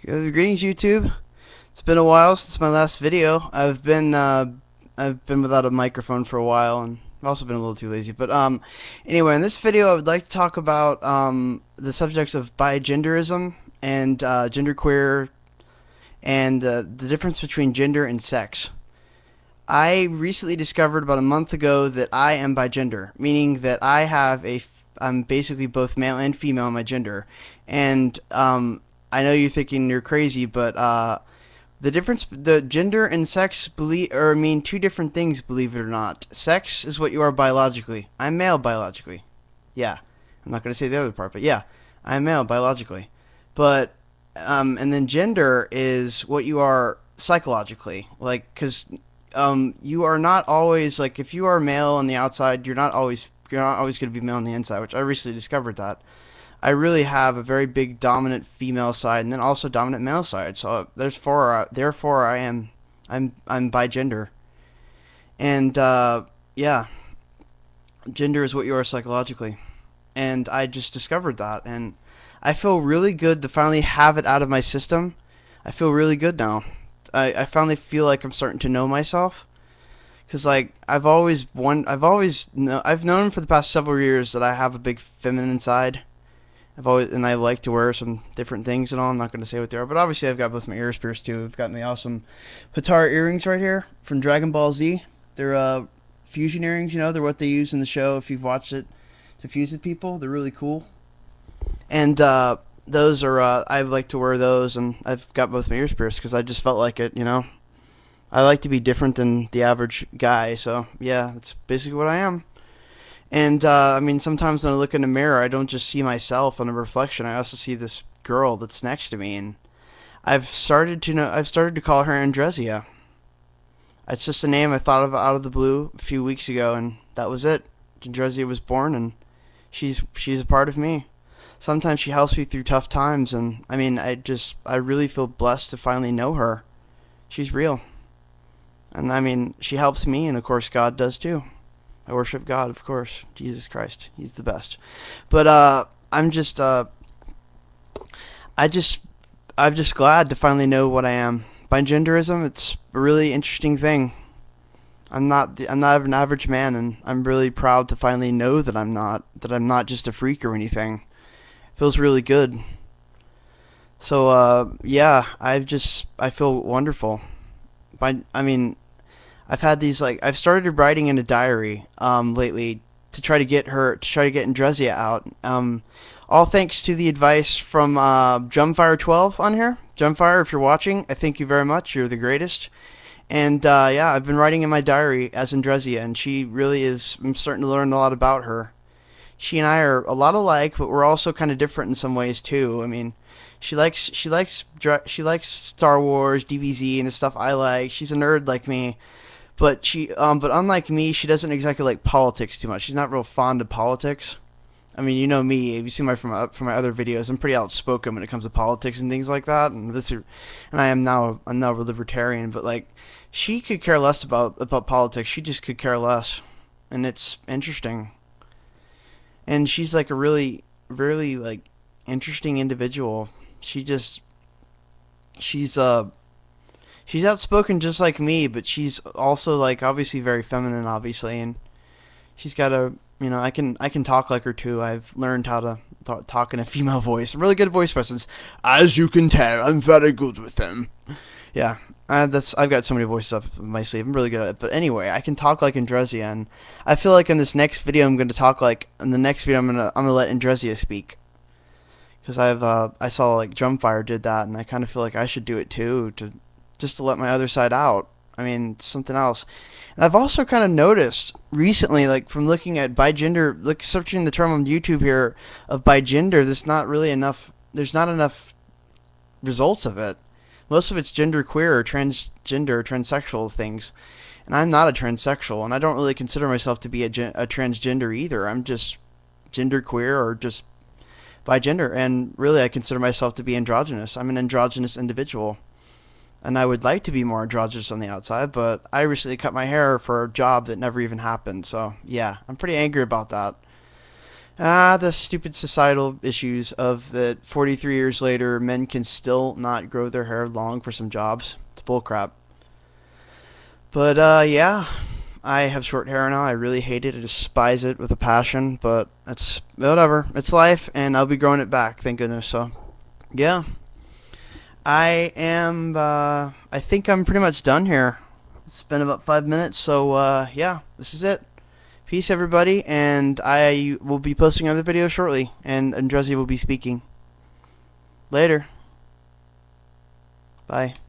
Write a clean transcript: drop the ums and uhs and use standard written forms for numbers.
Greetings, YouTube. It's been a while since my last video. I've been without a microphone for a while, and I've also been a little too lazy. But anyway, in this video, I would like to talk about the subjects of bigenderism and genderqueer and the difference between gender and sex. I recently discovered about a month ago that I am bigender, meaning that I'm basically both male and female in my gender, and I know you're thinking you're crazy, but the gender and sex mean two different things, believe it or not. Sex is what you are biologically. I'm male biologically. Yeah, I'm not gonna say the other part, but yeah, I'm male biologically. But and then gender is what you are psychologically. Like, cause you are not always like if you are male on the outside, you're not always gonna be male on the inside, which I recently discovered that. I really have a very big dominant female side and then also dominant male side. So therefore I'm bigender. And yeah, gender is what you are psychologically. And I just discovered that, and I feel really good to finally have it out of my system. I feel really good now. I finally feel like I'm starting to know myself. Cause like I've known for the past several years that I have a big feminine side. I like to wear some different things and all. I'm not going to say what they are, but obviously I've got both my ears pierced too. I've got my awesome Patara earrings right here from Dragon Ball Z. They're fusion earrings, you know. They're what they use in the show if you've watched it to fuse with people. They're really cool. And those are I like to wear those, and I've got both my ears pierced because I just felt like it, you know. I like to be different than the average guy, so yeah, that's basically what I am. And I mean, sometimes when I look in the mirror, I don't just see myself in a reflection. I also see this girl that's next to me, and I've started to call her Andresia. It's just a name I thought of out of the blue a few weeks ago, and that was it. Andresia was born, and she's a part of me. Sometimes she helps me through tough times, and I mean, I really feel blessed to finally know her. She's real, and I mean, she helps me, and of course, God does too. I worship God, of course. Jesus Christ. He's the best. But I just I'm just glad to finally know what I am. Bigenderism, it's a really interesting thing. I'm not an average man, and I'm really proud to finally know that I'm not just a freak or anything. It feels really good. So yeah, I feel wonderful. I mean, I've started writing in a diary lately to try to get Andresia out. All thanks to the advice from Drumfire12 on here. Drumfire, if you're watching, I thank you very much. You're the greatest. And yeah, I've been writing in my diary as Andresia, and she really is. I'm starting to learn a lot about her. She and I are a lot alike, but we're also kind of different in some ways too. I mean, she likes Star Wars, DBZ, and the stuff I like. She's a nerd like me, but unlike me, she doesn't exactly like politics too much. She's not real fond of politics. I mean, you know me. If you see from my other videos, I'm pretty outspoken when it comes to politics and things like that. I'm now a libertarian, but like, she could care less about politics. She just could care less, and it's interesting. And she's like a really like interesting individual. She just she's she's outspoken just like me, but she's also like obviously very feminine, obviously, and she's got a I can talk like her too. I've learned how to talk in a female voice. I'm really good at voice presence, as you can tell. I'm very good with them. Yeah, I've got so many voices up my sleeve. I'm really good at it. But anyway, I can talk like Andresia, and I feel like in this next video I'm going to talk like in the next video I'm gonna let Andresia speak because I saw like Drumfire did that, and I kind of feel like I should do it too to just to let my other side out. I mean, it's something else. And I've also kind of noticed recently, like from looking at bigender, like searching the term on YouTube here of bigender, there's not enough results of it. Most of it's genderqueer or transgender, transsexual things. And I'm not a transsexual, and I don't really consider myself to be a transgender either. I'm just genderqueer or just bigender, and really I consider myself to be androgynous. I'm an androgynous individual, and I would like to be more androgynous on the outside, but I recently cut my hair for a job that never even happened, so yeah, I'm pretty angry about that. The stupid societal issues of that 43 years later, men can still not grow their hair long for some jobs. It's bullcrap. But, yeah, I have short hair now. I really hate it. I despise it with a passion, but it's whatever. It's life, and I'll be growing it back, thank goodness. So, yeah. I think I'm pretty much done here. It's been about 5 minutes, so, yeah, this is it. Peace, everybody, and I will be posting another video shortly, and Andrezi will be speaking. Later. Bye.